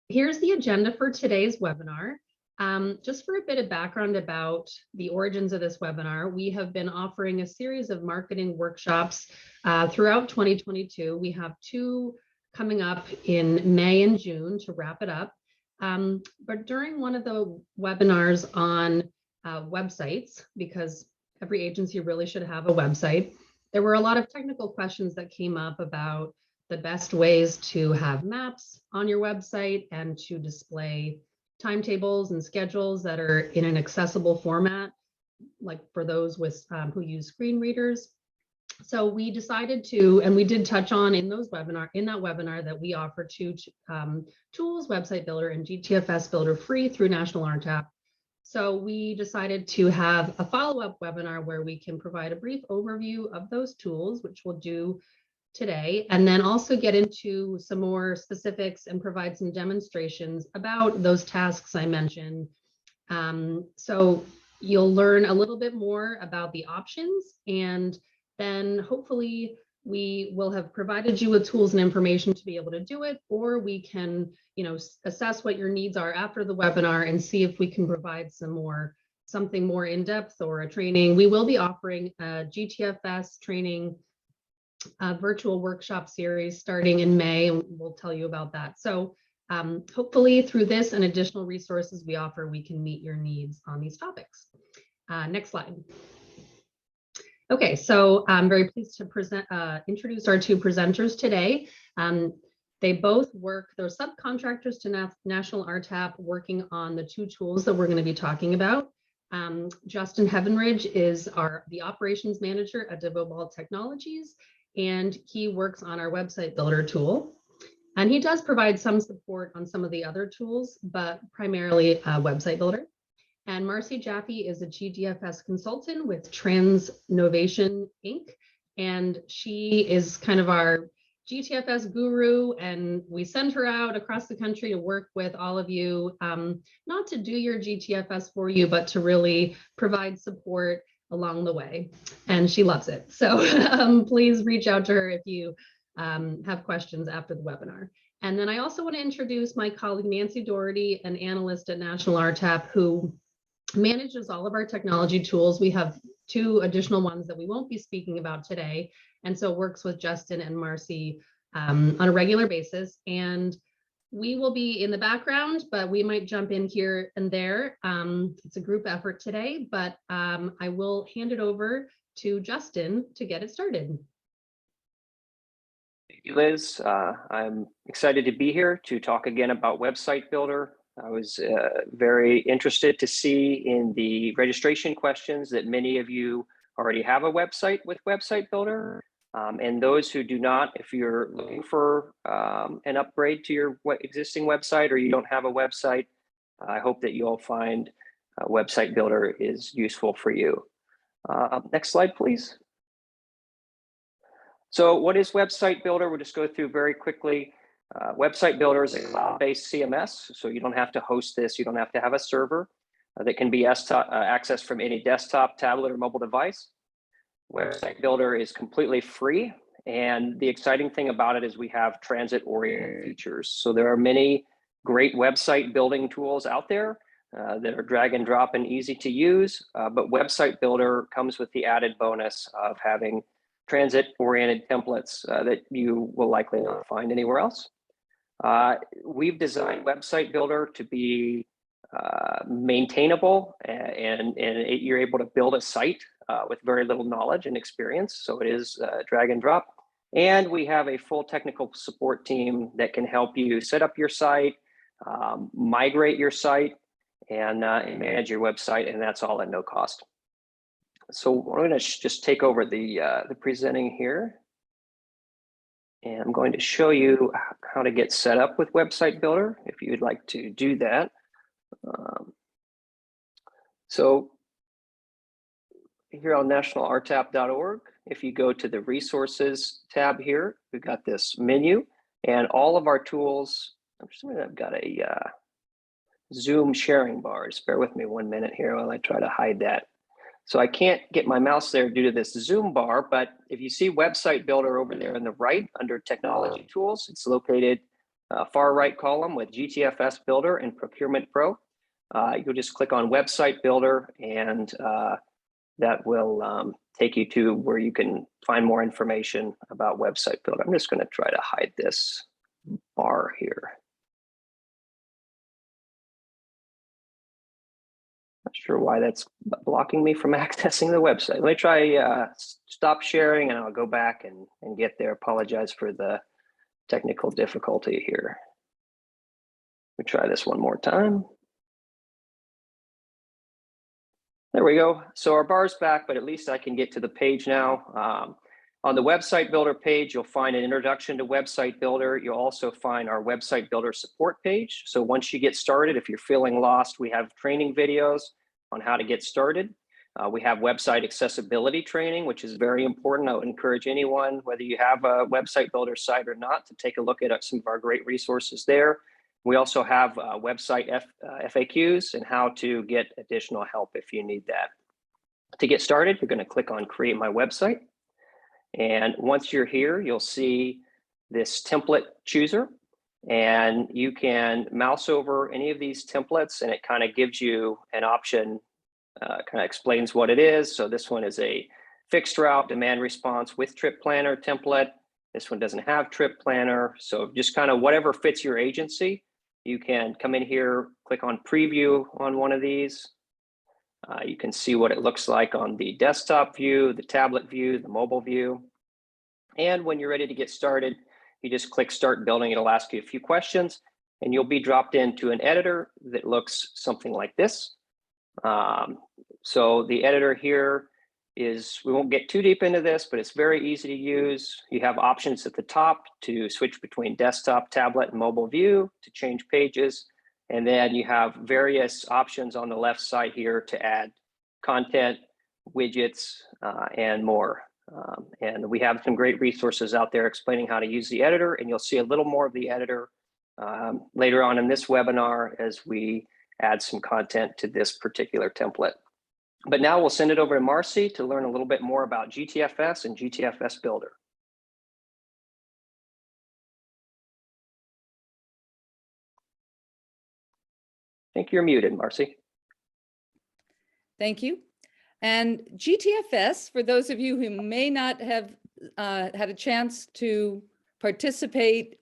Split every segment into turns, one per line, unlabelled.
Here's the agenda for today's webinar. Just for a bit of background about the origins of this webinar, we have been offering a series of marketing workshops throughout 2022. We have 2 coming up in May and June to wrap it up. But during one of the webinars on websites, because every agency really should have a website, there were a lot of technical questions that came up about the best ways to have maps on your website and to display timetables and schedules that are in an accessible format, like for those with who use screen readers. So we decided to, and we did touch on in that webinar that we offer 2 tools, Website Builder and GTFS Builder, free through National RTAP. So we decided to have a follow-up webinar where we can provide a brief overview of those tools, which we'll do today, and then also get into some more specifics and provide some demonstrations about those tasks I mentioned. So you'll learn a little bit more about the options, and then hopefully we will have provided you with tools and information to be able to do it, or we can, assess what your needs are after the webinar and see if we can provide something more in-depth or a training. We will be offering a GTFS training virtual workshop series starting in May, and we'll tell you about that. So hopefully through this and additional resources we offer, we can meet your needs on these topics. Next slide. Okay, so I'm very pleased to introduce our 2 presenters today. They both work, they're subcontractors to National RTAP, working on the 2 tools that we're going to be talking about. Justin Heavenridge is the operations manager at DeVoe Technologies, and he works on our Website Builder tool. And he does provide some support on some of the other tools, but primarily Website Builder. And Marcy Jaffe is a GTFS consultant with Transnovation Inc. And she is kind of our GTFS guru, and we send her out across the country to work with all of you, not to do your GTFS for you, but to really provide support along the way, and she loves it. So please reach out to her if you have questions after the webinar. And then I also want to introduce my colleague Nancy Doherty, an analyst at National RTAP, who manages all of our technology tools. We have 2 additional ones that we won't be speaking about today, and so works with Justin and Marcy on a regular basis. And we will be in the background, but we might jump in here and there. It's a group effort today, but I will hand it over to Justin to get it started.
Thank you, Liz. I'm excited to be here to talk again about Website Builder. I was very interested to see in the registration questions that many of you already have a website with Website Builder. And those who do not, if you're looking for an upgrade to your existing website, or you don't have a website, I hope that you'll find Website Builder is useful for you. Next slide, please. So what is Website Builder? We'll just go through very quickly. Website Builder is a cloud-based CMS, so you don't have to host this. You don't have to have a server that can be accessed from any desktop, tablet, or mobile device. Website Builder is completely free, and the exciting thing about it is we have transit-oriented features. So there are many great website building tools out there that are drag and drop and easy to use, but Website Builder comes with the added bonus of having transit-oriented templates that you will likely not find anywhere else. We've designed Website Builder to be maintainable, and you're able to build a site with very little knowledge and experience. So it is drag and drop. And we have a full technical support team that can help you set up your site, migrate your site, and manage your website, and that's all at no cost. So we're going to just take over the presenting here. And I'm going to show you how to get set up with Website Builder if you'd like to do that. So here on nationalrtap.org, if you go to the resources tab here, we've got this menu and all of our tools. I'm assuming I've got a Zoom sharing bar. Just bear with me 1 minute here while I try to hide that. So I can't get my mouse there due to this Zoom bar, but if you see Website Builder over there on the right under Technology Tools, it's located far right column with GTFS Builder and Procurement Pro. You'll just click on Website Builder, and that will take you to where you can find more information about Website Builder. I'm just going to try to hide this bar here. Not sure why that's blocking me from accessing the website. Let me try stop sharing, and I'll go back and get there. Apologize for the technical difficulty here. Let me try this one more time. There we go. So our bar's back, but at least I can get to the page now. On the Website Builder page, you'll find an introduction to Website Builder. You'll also find our Website Builder support page. So once you get started, if you're feeling lost, we have training videos on how to get started. We have website accessibility training, which is very important. I would encourage anyone, whether you have a Website Builder site or not, to take a look at some of our great resources there. We also have website FAQs and how to get additional help if you need that. To get started, you're going to click on Create My Website. And once you're here, you'll see this template chooser, and you can mouse over any of these templates, and it kind of gives you an option, kind of explains what it is. So this one is a fixed route demand response with trip planner template. This one doesn't have trip planner. So just kind of whatever fits your agency, you can come in here, click on preview on one of these. You can see what it looks like on the desktop view, the tablet view, the mobile view. And when you're ready to get started, you just click Start Building. It'll ask you a few questions, and you'll be dropped into an editor that looks something like this. So the editor here is, we won't get too deep into this, but it's very easy to use. You have options at the top to switch between desktop, tablet, and mobile view to change pages. And then you have various options on the left side here to add content, widgets, and more. And we have some great resources out there explaining how to use the editor, and you'll see a little more of the editor later on in this webinar as we add some content to this particular template. But now we'll send it over to Marcy to learn a little bit more about GTFS and GTFS Builder. I think you're muted, Marcy.
Thank you. And GTFS, for those of you who may not have had a chance to participate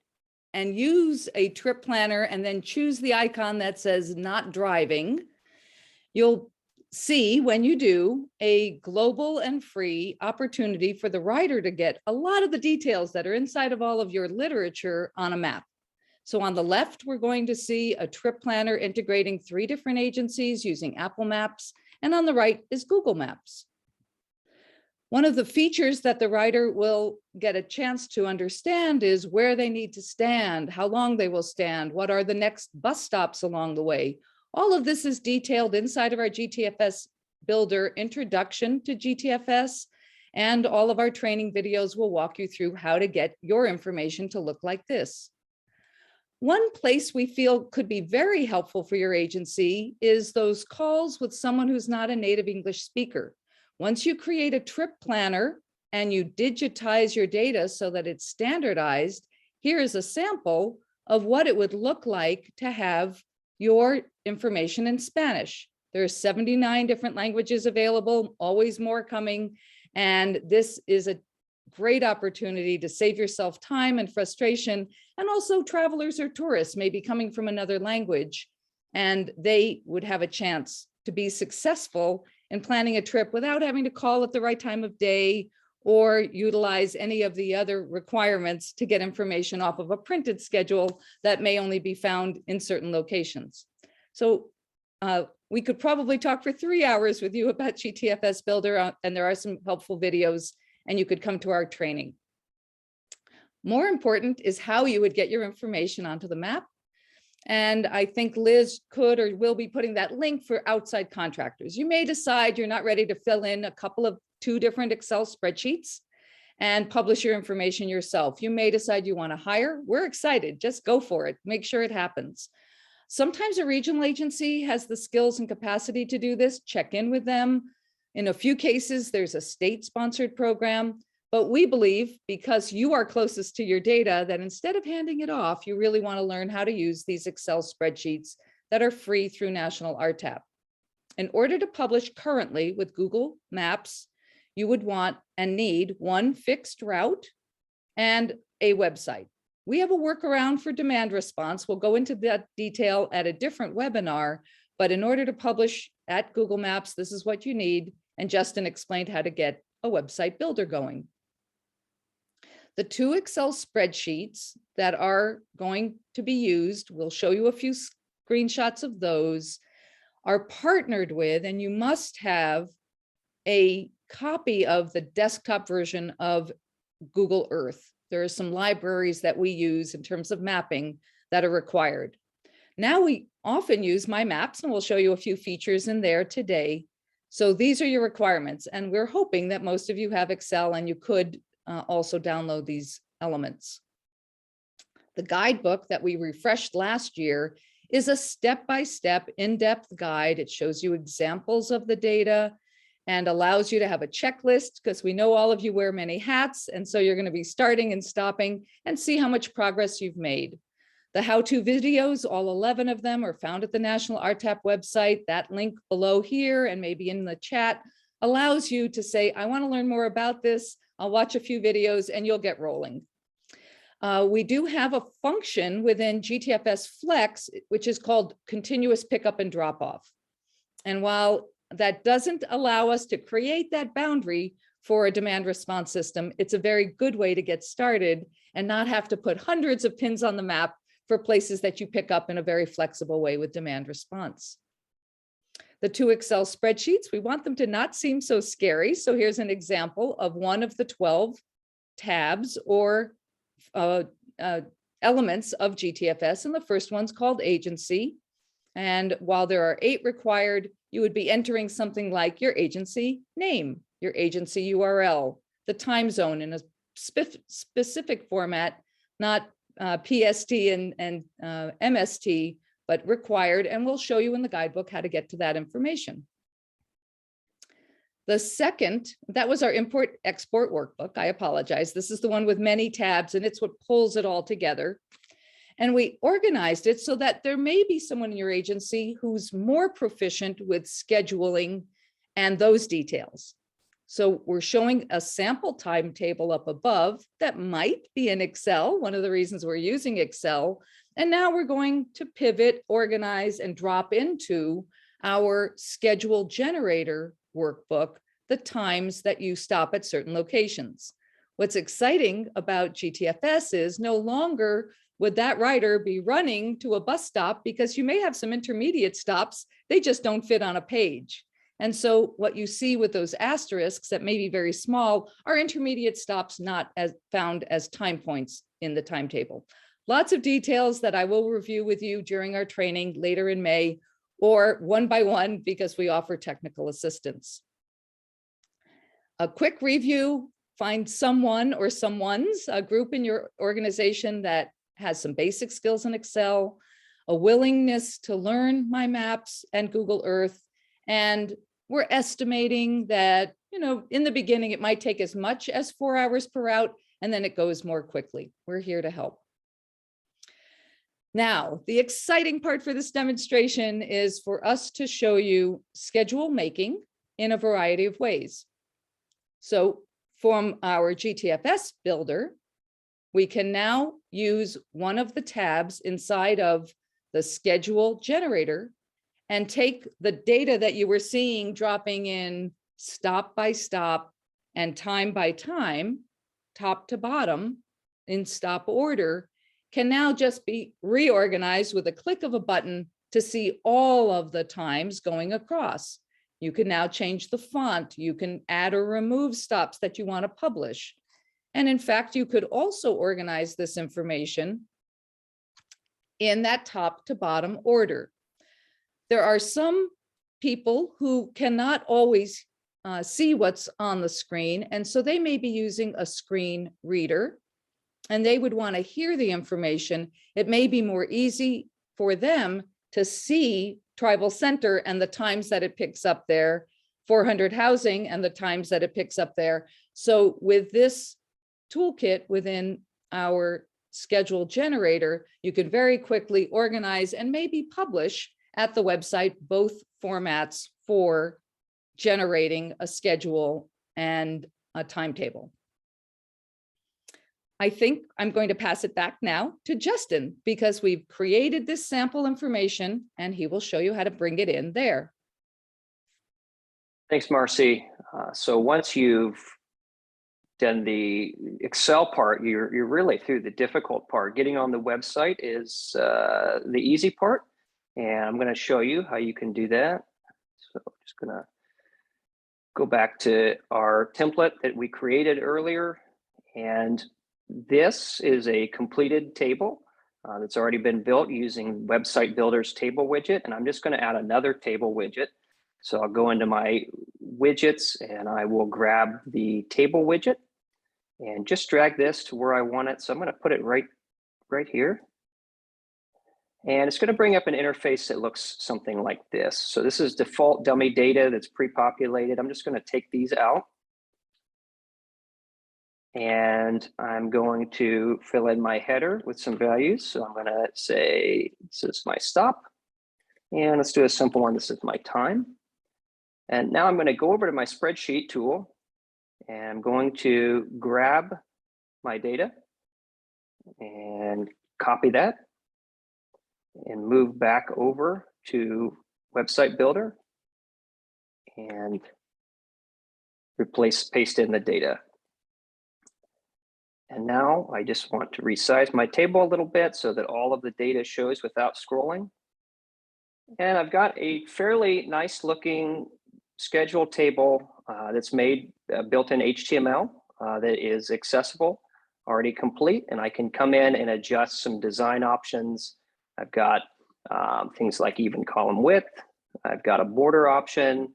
and use a trip planner and then choose the icon that says not driving, you'll see when you do a global and free opportunity for the writer to get a lot of the details that are inside of all of your literature on a map. So on the left, we're going to see a trip planner integrating 3 different agencies using Apple Maps, and on the right is Google Maps. One of the features that the writer will get a chance to understand is where they need to stand, how long they will stand, what are the next bus stops along the way. All of this is detailed inside of our GTFS Builder introduction to GTFS, and all of our training videos will walk you through how to get your information to look like this. One place we feel could be very helpful for your agency is those calls with someone who's not a native English speaker. Once you create a trip planner and you digitize your data so that it's standardized, here is a sample of what it would look like to have your information in Spanish. There are 79 different languages available, always more coming, and this is a great opportunity to save yourself time and frustration. And also travelers or tourists may be coming from another language, and they would have a chance to be successful in planning a trip without having to call at the right time of day or utilize any of the other requirements to get information off of a printed schedule that may only be found in certain locations. So we could probably talk for 3 hours with you about GTFS Builder, and there are some helpful videos, and you could come to our training. More important is how you would get your information onto the map. And I think Liz could or will be putting that link for outside contractors. You may decide you're not ready to fill in a couple of 2 different Excel spreadsheets and publish your information yourself. You may decide you want to hire. We're excited. Just go for it. Make sure it happens. Sometimes a regional agency has the skills and capacity to do this. Check in with them. In a few cases, there's a state-sponsored program, But we believe, because you are closest to your data, that instead of handing it off, you really want to learn how to use these Excel spreadsheets that are free through National RTAP. In order to publish currently with Google Maps, you would want and need one fixed route and a website. We have a workaround for demand response. We'll go into that detail at a different webinar, but in order to publish at Google Maps, this is what you need. And Justin explained how to get a website builder going. The two Excel spreadsheets that are going to be used, we'll show you a few screenshots of those, are partnered with, and you must have a copy of the desktop version of Google Earth. There are some libraries that we use in terms of mapping that are required. Now we often use My Maps, and we'll show you a few features in there today. So these are your requirements, and we're hoping that most of you have Excel and you could also download these elements. The guidebook that we refreshed last year is a step-by-step in-depth guide. It shows you examples of the data and allows you to have a checklist, because we know all of you wear many hats. And so you're going to be starting and stopping and see how much progress you've made. The how-to videos, all 11 of them, are found at the National RTAP website. That link below here and maybe in the chat allows you to say, I want to learn more about this. I'll watch a few videos and you'll get rolling. We do have a function within GTFS Flex, which is called continuous pickup and drop off. And while that doesn't allow us to create that boundary for a demand response system, it's a very good way to get started and not have to put hundreds of pins on the map for places that you pick up in a very flexible way with demand response. The two Excel spreadsheets, we want them to not seem so scary. So here's an example of one of the 12 tabs or elements of GTFS. And the first one's called agency. And while there are 8 required, you would be entering something like your agency name, your agency URL, the time zone in a specific format, not PST and MST, but required, and we'll show you in the guidebook how to get to that information. The second, that was our import-export workbook. I apologize. This is the one with many tabs, and it's what pulls it all together. And we organized it so that there may be someone in your agency who's more proficient with scheduling and those details. So we're showing a sample timetable up above that might be in Excel, one of the reasons we're using Excel. And now we're going to pivot, organize, and drop into our schedule generator workbook, the times that you stop at certain locations. What's exciting about GTFS is no longer would that rider be running to a bus stop, because you may have some intermediate stops, they just don't fit on a page. And so what you see with those asterisks that may be very small are intermediate stops not as found as time points in the timetable. Lots of details that I will review with you during our training later in May, or one by one, because we offer technical assistance. A quick review, find someone or someone's a group in your organization that has some basic skills in Excel, a willingness to learn My Maps and Google Earth. And we're estimating that, in the beginning, it might take as much as 4 hours per route, and then it goes more quickly. We're here to help. Now, the exciting part for this demonstration is for us to show you schedule making in a variety of ways. So from our GTFS builder, we can now use one of the tabs inside of the schedule generator and take the data that you were seeing dropping in stop by stop and time by time, top to bottom in stop order, can now just be reorganized with a click of a button to see all of the times going across. You can now change the font. You can add or remove stops that you want to publish. And in fact, you could also organize this information in that top to bottom order. There are some people who cannot always see what's on the screen, and so they may be using a screen reader, and they would want to hear the information. It may be more easy for them to see Tribal Center and the times that it picks up there 400 housing and the times that it picks up there. So with this toolkit within our schedule generator, you could very quickly organize and maybe publish at the website both formats for generating a schedule and a timetable. I think I'm going to pass it back now to Justin because we've created this sample information and he will show you how to bring it in there.
Thanks, Marcy. So once you've done the Excel part, you're really through the difficult part. Getting on the website is the easy part. And I'm going to show you how you can do that. So I'm just going to go back to our template that we created earlier. And this is a completed table that's already been built using Website Builder's table widget. And I'm just going to add another table widget. So I'll go into my widgets and I will grab the table widget and just drag this to where I want it. So I'm going to put it right here. And it's going to bring up an interface that looks something like this. So this is default dummy data that's pre-populated. I'm just going to take these out. And I'm going to fill in my header with some values. So I'm going to say, this is my stop. And let's do a simple one. This is my time. And now I'm going to go over to my spreadsheet tool. And I'm going to grab my data and copy that and move back over to Website Builder and paste in the data. And now I just want to resize my table a little bit so that all of the data shows without scrolling. And I've got a fairly nice looking schedule table that's made built in HTML that is accessible, already complete, and I can come in and adjust some design options. I've got things like even column width. I've got a border option,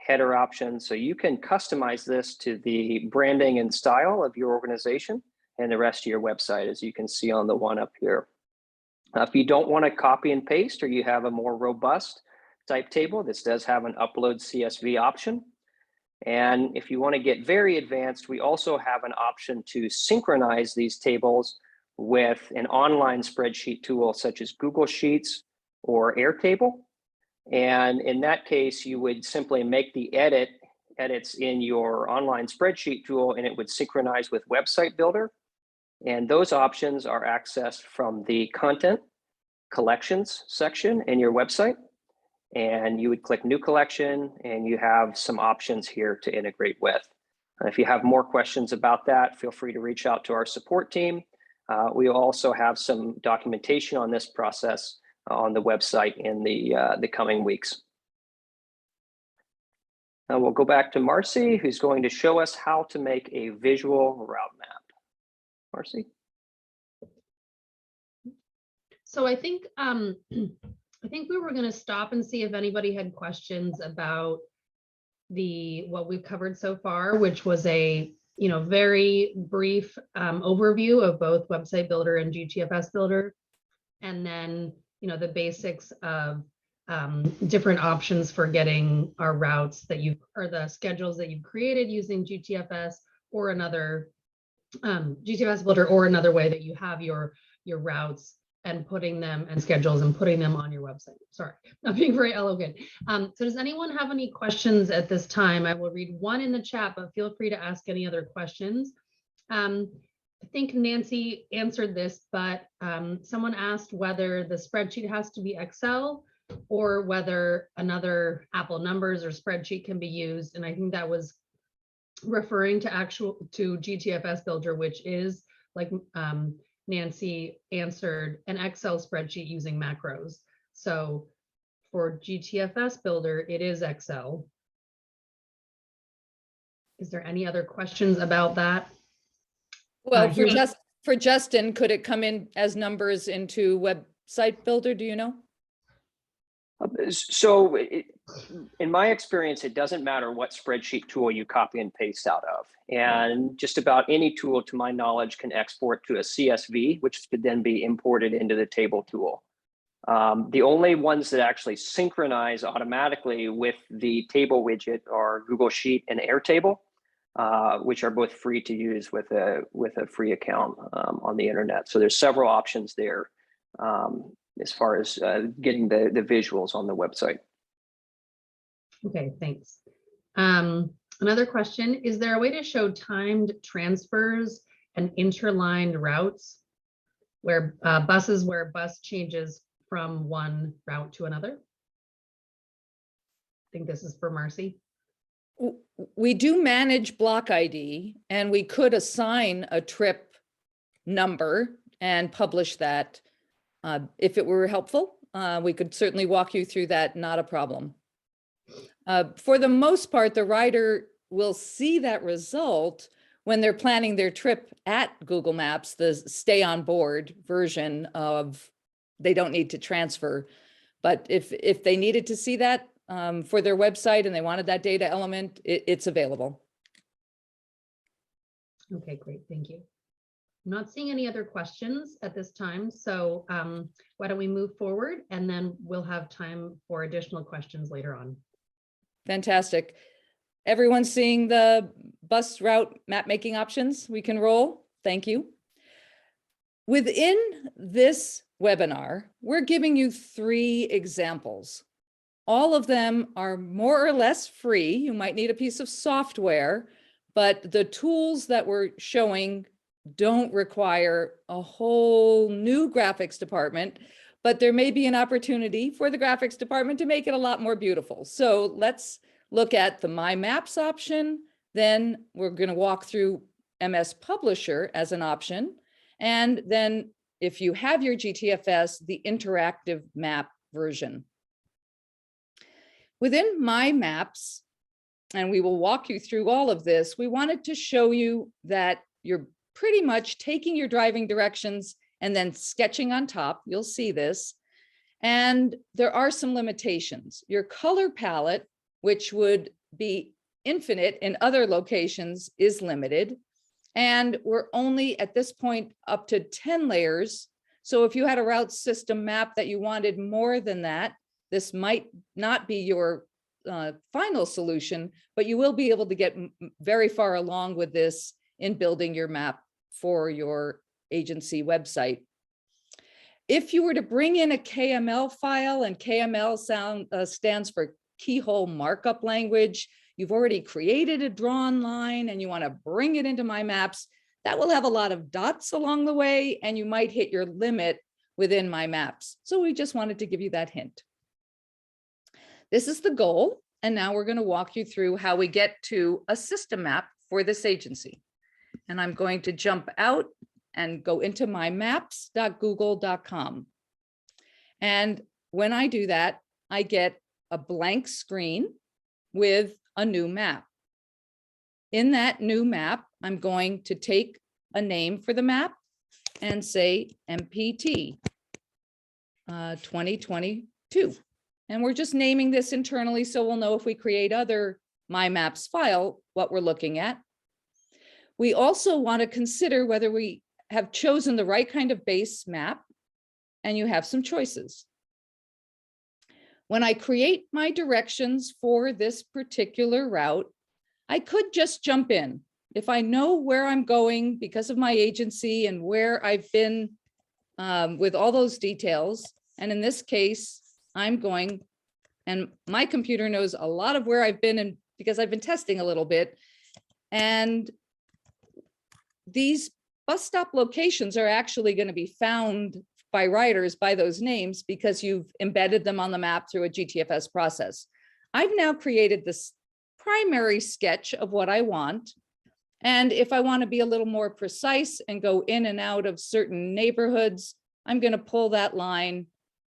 header option. So you can customize this to the branding and style of your organization and the rest of your website, as you can see on the one up here. If you don't want to copy and paste, or you have a more robust type table, this does have an upload CSV option. And if you want to get very advanced, we also have an option to synchronize these tables with an online spreadsheet tool such as Google Sheets or Airtable. And in that case, you would simply make the edits in your online spreadsheet tool, and it would synchronize with Website Builder. And those options are accessed from the Content Collections section in your website. And you would click New Collection, and you have some options here to integrate with. And if you have more questions about that, feel free to reach out to our support team. We also have some documentation on this process on the website in the coming weeks. Now we'll go back to Marcy, who's going to show us how to make a visual route map. Marcy?
So I think we were going to stop and see if anybody had questions about what we've covered so far, which was a very brief overview of both Website Builder and GTFS Builder, and then the basics of different options for getting our routes or the schedules that you've created using GTFS or another GTFS Builder, or another way that you have your routes and putting them and schedules and putting them on your website. Sorry, not being very elegant. So does anyone have any questions at this time? I will read one in the chat, but feel free to ask any other questions. I think Nancy answered this, but someone asked whether the spreadsheet has to be Excel or whether another Apple numbers or spreadsheet can be used. And I think that was referring to GTFS Builder, which is, like Nancy answered, an Excel spreadsheet using macros. So for GTFS Builder, it is Excel. Is there any other questions about that?
Well, for Justin, could it come in as numbers into Website Builder? Do you know?
So in my experience, it doesn't matter what spreadsheet tool you copy and paste out of. And just about any tool, to my knowledge, can export to a CSV, which could then be imported into the table tool. The only ones that actually synchronize automatically with the table widget are Google Sheet and Airtable, which are both free to use with a free account on the internet. So there's several options there as far as getting the visuals on the website.
Okay, thanks. Another question, is there a way to show timed transfers and interlined routes where bus changes from one route to another? I think this is for Marcy.
We do manage block ID, and we could assign a trip number and publish that. If it were helpful, we could certainly walk you through that, not a problem. For the most part, the rider will see that result when they're planning their trip at Google Maps, the stay on board version of they don't need to transfer. But if they needed to see that for their website and they wanted that data element, it's available.
Okay, great, thank you. I'm not seeing any other questions at this time, so why don't we move forward, and then we'll have time for additional questions later on.
Fantastic. Everyone seeing the bus route map making options? We can roll. Thank you. Within this webinar, we're giving you 3 examples. All of them are more or less free. You might need a piece of software, but the tools that we're showing don't require a whole new graphics department, but there may be an opportunity for the graphics department to make it a lot more beautiful. So let's look at the My Maps option. Then we're going to walk through MS Publisher as an option. And then if you have your GTFS, the interactive map version. Within My Maps, and we will walk you through all of this, we wanted to show you that you're pretty much taking your driving directions and then sketching on top. You'll see this. And there are some limitations. Your color palette, which would be infinite in other locations, is limited. And we're only at this point up to 10 layers. So if you had a route system map that you wanted more than that, this might not be your final solution, but you will be able to get very far along with this in building your map for your agency website. If you were to bring in a KML file, and KML stands for keyhole markup language, you've already created a drawn line and you want to bring it into My Maps, that will have a lot of dots along the way and you might hit your limit within My Maps. So we just wanted to give you that hint. This is the goal. And now we're going to walk you through how we get to a system map for this agency. And I'm going to jump out and go into mymaps.google.com. And when I do that, I get a blank screen with a new map. In that new map, I'm going to take a name for the map and say MPT 2022. And we're just naming this internally so we'll know if we create other My Maps file, what we're looking at. We also want to consider whether we have chosen the right kind of base map, and you have some choices. When I create my directions for this particular route, I could just jump in. If I know where I'm going because of my agency and where I've been with all those details, and in this case, I'm going, and my computer knows a lot of where I've been and because I've been testing a little bit. And these bus stop locations are actually going to be found by riders by those names because you've embedded them on the map through a GTFS process. I've now created this primary sketch of what I want. And if I want to be a little more precise and go in and out of certain neighborhoods, I'm going to pull that line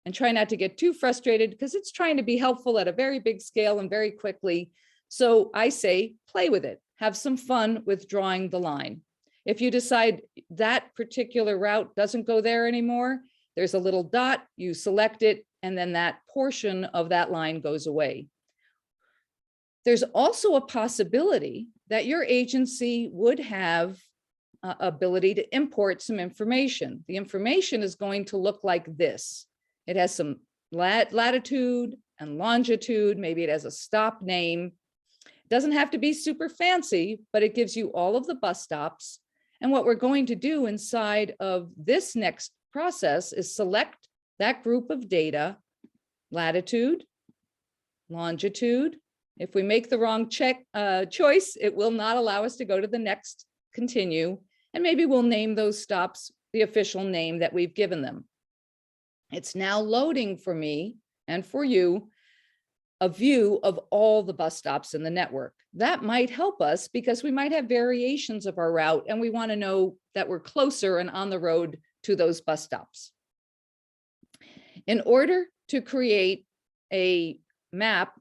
and try not to get too frustrated because it's trying to be helpful at a very big scale and very quickly. So I say, play with it, have some fun with drawing the line. If you decide that particular route doesn't go there anymore, there's a little dot, you select it, and then that portion of that line goes away. There's also a possibility that your agency would have ability to import some information. The information is going to look like this. It has some latitude and longitude. Maybe it has a stop name. It doesn't have to be super fancy, but it gives you all of the bus stops. And what we're going to do inside of this next process is select that group of data, latitude, longitude. If we make the wrong choice, it will not allow us to go to the next continue. And maybe we'll name those stops the official name that we've given them. It's now loading for me and for you a view of all the bus stops in the network. That might help us because we might have variations of our route and we want to know that we're closer and on the road to those bus stops. In order to create a map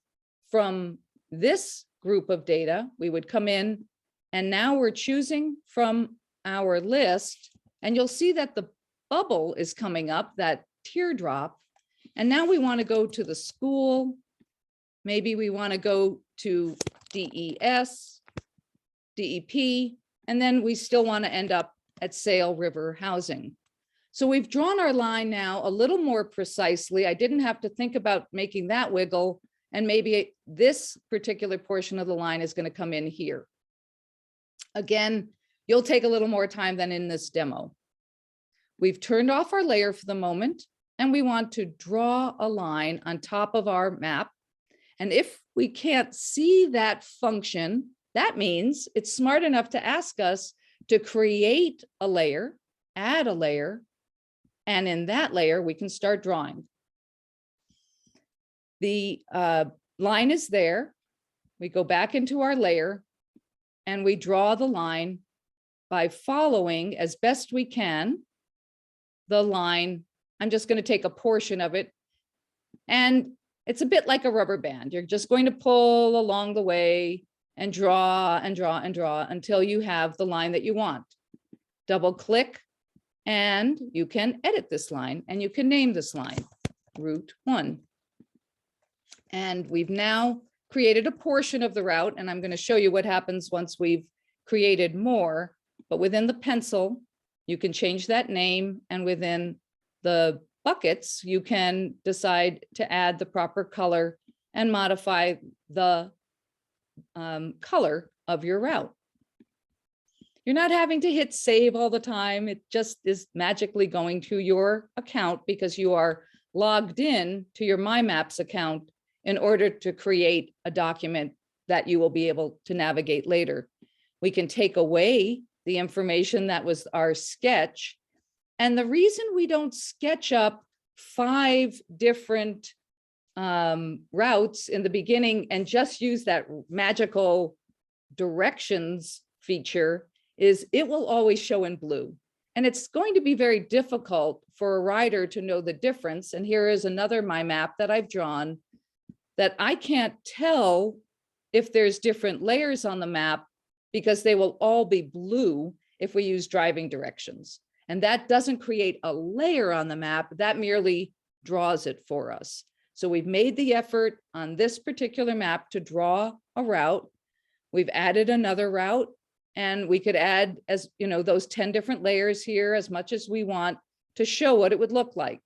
from this group of data, we would come in and now we're choosing from our list, and you'll see that the bubble is coming up, that teardrop. And now we want to go to the school. Maybe we want to go to DES, DEP, and then we still want to end up at Sail River Housing. So we've drawn our line now a little more precisely. I didn't have to think about making that wiggle, and maybe this particular portion of the line is going to come in here. Again, you'll take a little more time than in this demo. We've turned off our layer for the moment, and we want to draw a line on top of our map. And if we can't see that function, that means it's smart enough to ask us to create a layer, add a layer, and in that layer, we can start drawing. The line is there. We go back into our layer and we draw the line by following as best we can the line. I'm just going to take a portion of it, and it's a bit like a rubber band. You're just going to pull along the way and draw and draw and draw until you have the line that you want. Double click and you can edit this line and you can name this line Route 1. And we've now created a portion of the route, and I'm going to show you what happens once we've created more. But within the pencil, you can change that name, and within the buckets, you can decide to add the proper color and modify the color of your route. You're not having to hit save all the time. It just is magically going to your account because you are logged in to your My Maps account in order to create a document that you will be able to navigate later. We can take away the information that was our sketch. And the reason we don't sketch up 5 different routes in the beginning and just use that magical directions feature is it will always show in blue. And it's going to be very difficult for a rider to know the difference. And here is another My Map that I've drawn that I can't tell if there's different layers on the map because they will all be blue if we use driving directions. And that doesn't create a layer on the map, that merely draws it for us. So we've made the effort on this particular map to draw a route. We've added another route, and we could add, as you know, those 10 different layers here as much as we want to show what it would look like.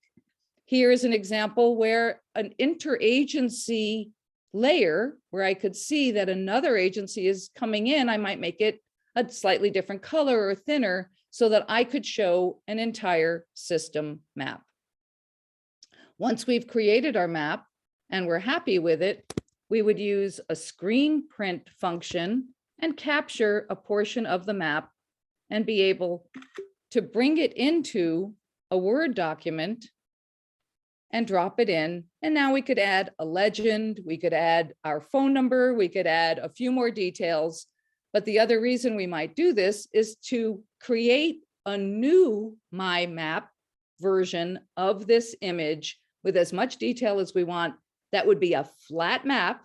Here is an example where an interagency layer, where I could see that another agency is coming in, I might make it a slightly different color or thinner so that I could show an entire system map. Once we've created our map and we're happy with it, we would use a screen print function and capture a portion of the map and be able to bring it into a Word document and drop it in. And now we could add a legend, we could add our phone number, we could add a few more details. But the other reason we might do this is to create a new My Map version of this image with as much detail as we want. That would be a flat map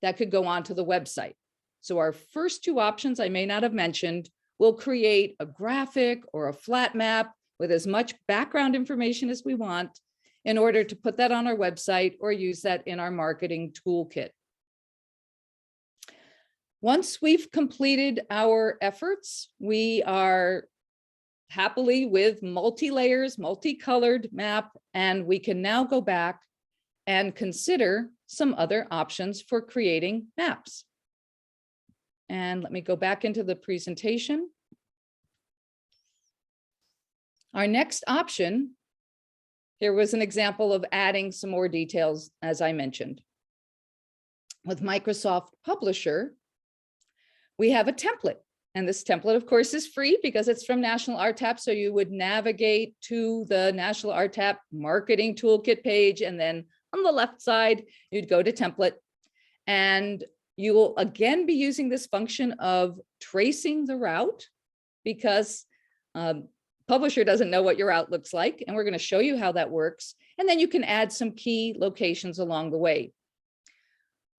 that could go onto the website. So our first 2 options I may not have mentioned will create a graphic or a flat map with as much background information as we want in order to put that on our website or use that in our marketing toolkit. Once we've completed our efforts, we are happily with multi-layers, multicolored map, and we can now go back and consider some other options for creating maps. And let me go back into the presentation. Our next option, here was an example of adding some more details, as I mentioned. With Microsoft Publisher, we have a template. And this template, of course, is free because it's from National RTAP. So you would navigate to the National RTAP Marketing Toolkit page, and then on the left side, you'd go to template. And you will again be using this function of tracing the route, because Publisher doesn't know what your route looks like. And we're going to show you how that works. And then you can add some key locations along the way.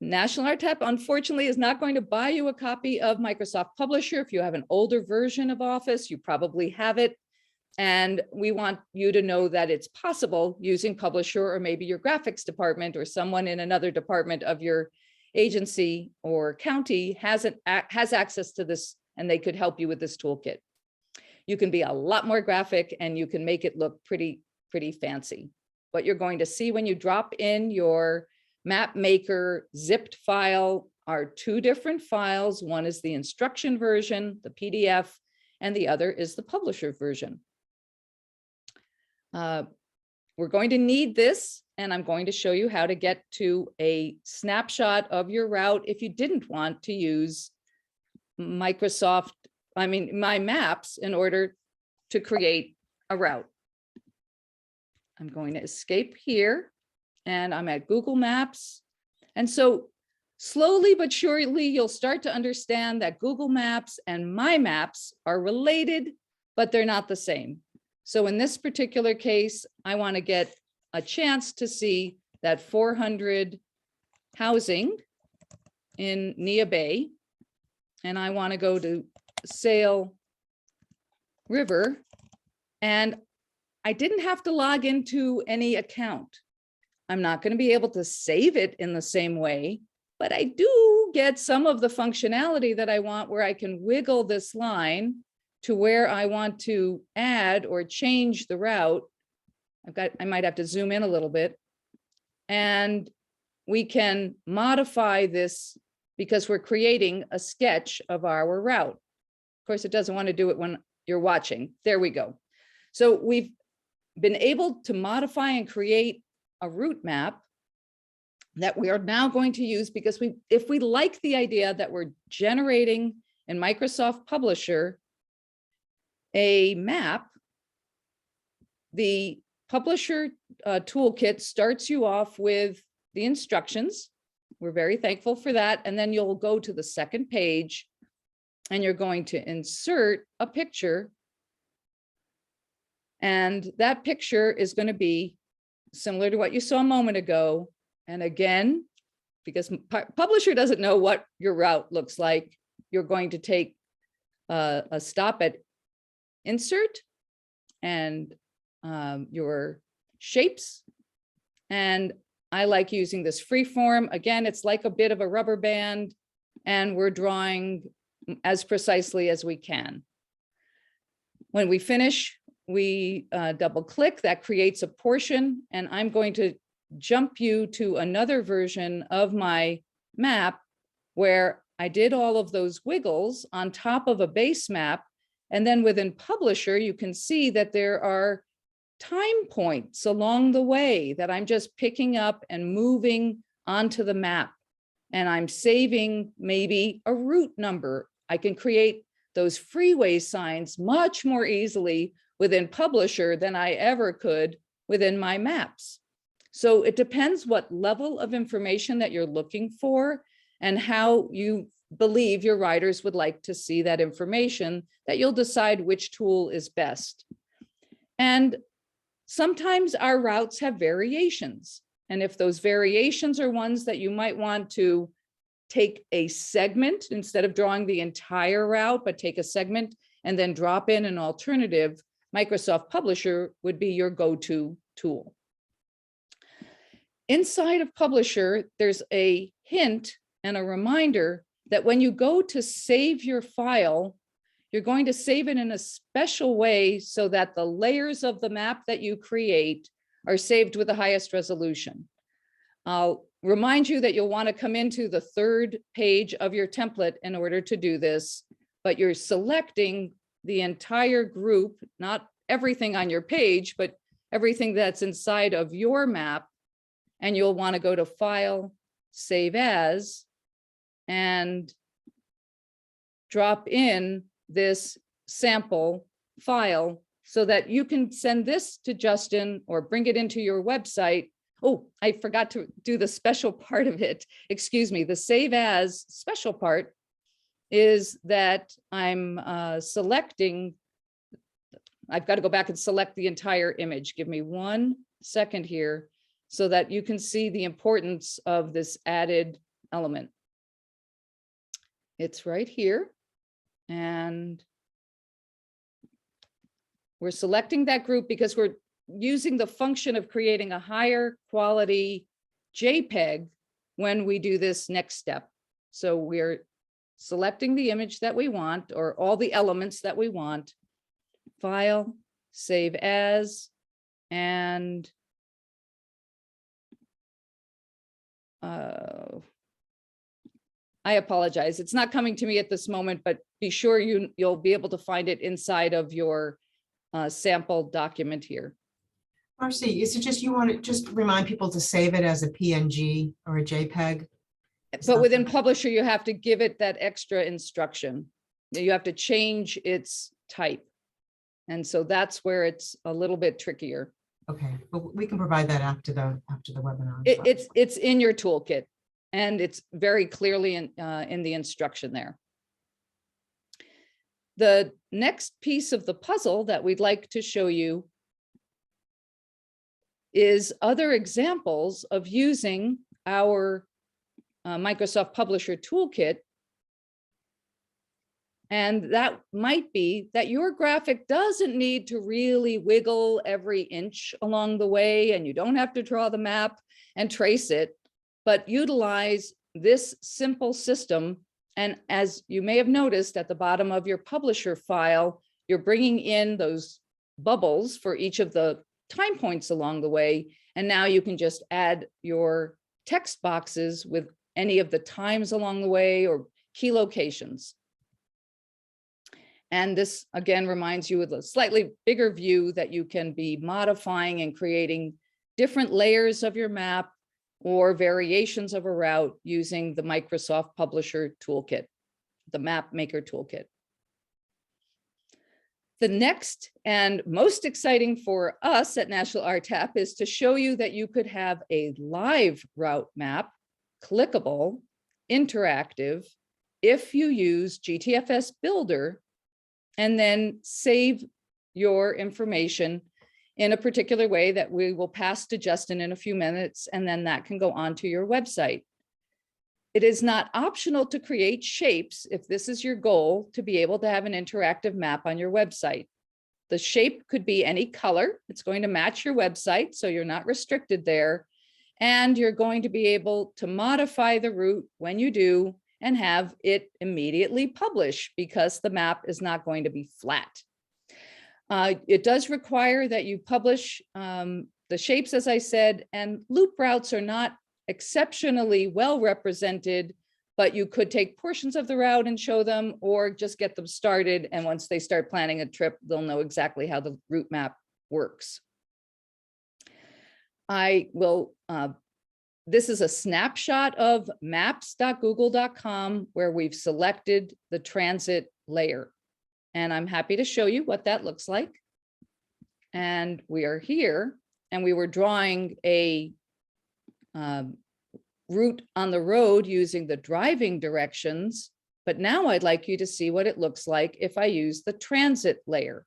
National RTAP, unfortunately, is not going to buy you a copy of Microsoft Publisher. If you have an older version of Office, you probably have it. And we want you to know that it's possible using Publisher, or maybe your graphics department or someone in another department of your agency or county has access to this, and they could help you with this toolkit. You can be a lot more graphic and you can make it look pretty fancy. What you're going to see when you drop in your Map Maker zipped file are two different files. One is the instruction version, the PDF, and the other is the Publisher version. We're going to need this, and I'm going to show you how to get to a snapshot of your route if you didn't want to use My Maps in order to create a route. I'm going to escape here, and I'm at Google Maps. And so slowly but surely, you'll start to understand that Google Maps and My Maps are related, but they're not the same. So in this particular case, I want to get a chance to see that 400 housing in Nia Bay. And I want to go to Sail River. And I didn't have to log into any account. I'm not going to be able to save it in the same way, but I do get some of the functionality that I want, where I can wiggle this line to where I want to add or change the route. I might have to zoom in a little bit, and we can modify this because we're creating a sketch of our route. Of course, it doesn't want to do it when you're watching. There we go. So we've been able to modify and create a route map that we are now going to use, because if we like the idea that we're generating in Microsoft Publisher a map, the Publisher toolkit starts you off with the instructions. We're very thankful for that. And then you'll go to the second page and you're going to insert a picture. And that picture is going to be similar to what you saw a moment ago. And again, because Publisher doesn't know what your route looks like, you're going to take a stop at insert and your shapes. And I like using this free form. Again, it's like a bit of a rubber band, and we're drawing as precisely as we can. When we finish, we double click, that creates a portion, and I'm going to jump you to another version of my map where I did all of those wiggles on top of a base map. And then within Publisher, you can see that there are time points along the way that I'm just picking up and moving onto the map. And I'm saving maybe a route number. I can create those freeway signs much more easily within Publisher than I ever could within my maps. So it depends what level of information that you're looking for and how you believe your riders would like to see that information, that you'll decide which tool is best. And sometimes our routes have variations. And if those variations are ones that you might want to take a segment instead of drawing the entire route, but take a segment and then drop in an alternative, Microsoft Publisher would be your go-to tool. Inside of Publisher, there's a hint and a reminder that when you go to save your file, you're going to save it in a special way so that the layers of the map that you create are saved with the highest resolution. I'll remind you that you'll want to come into the third page of your template in order to do this, but you're selecting the entire group, not everything on your page, but everything that's inside of your map. And you'll want to go to File, Save As, and drop in this sample file so that you can send this to Justin or bring it into your website. Oh, I forgot to do the special part of it. Excuse me. The Save As special part is that I'm selecting. I've got to go back and select the entire image. Give me 1 second here so that you can see the importance of this added element. It's right here. And we're selecting that group because we're using the function of creating a higher quality JPEG when we do this next step. So we're selecting the image that we want, or all the elements that we want, File, Save As, and I apologize. It's not coming to me at this moment, but be sure you'll be able to find it inside of your sample document here.
Marcy, is it just you want to just remind people to save it as a PNG or a JPEG?
But within Publisher, you have to give it that extra instruction. You have to change its type. And so that's where it's a little bit trickier.
Okay, but we can provide that after the webinar. as well.
It's in your toolkit, and it's very clearly in the instruction there. The next piece of the puzzle that we'd like to show you is other examples of using our Microsoft Publisher Toolkit. And that might be that your graphic doesn't need to really wiggle every inch along the way, and you don't have to draw the map and trace it, but utilize this simple system. And as you may have noticed at the bottom of your Publisher file, you're bringing in those bubbles for each of the time points along the way. And now you can just add your text boxes with any of the times along the way or key locations. And this again reminds you of a slightly bigger view that you can be modifying and creating different layers of your map or variations of a route using the Microsoft Publisher Toolkit, the Map Maker Toolkit. The next and most exciting for us at National RTAP is to show you that you could have a live route map, clickable, interactive, if you use GTFS Builder, and then save your information in a particular way that we will pass to Justin in a few minutes, and then that can go onto your website. It is not optional to create shapes if this is your goal, to be able to have an interactive map on your website. The shape could be any color. It's going to match your website, so you're not restricted there. And you're going to be able to modify the route when you do and have it immediately publish, because the map is not going to be flat. It does require that you publish the shapes, as I said, and loop routes are not exceptionally well represented, but you could take portions of the route and show them, or just get them started. And once they start planning a trip, they'll know exactly how the route map works. This is a snapshot of maps.google.com where we've selected the transit layer. And I'm happy to show you what that looks like. And we are here, and we were drawing a route on the road using the driving directions. But now I'd like you to see what it looks like if I use the transit layer.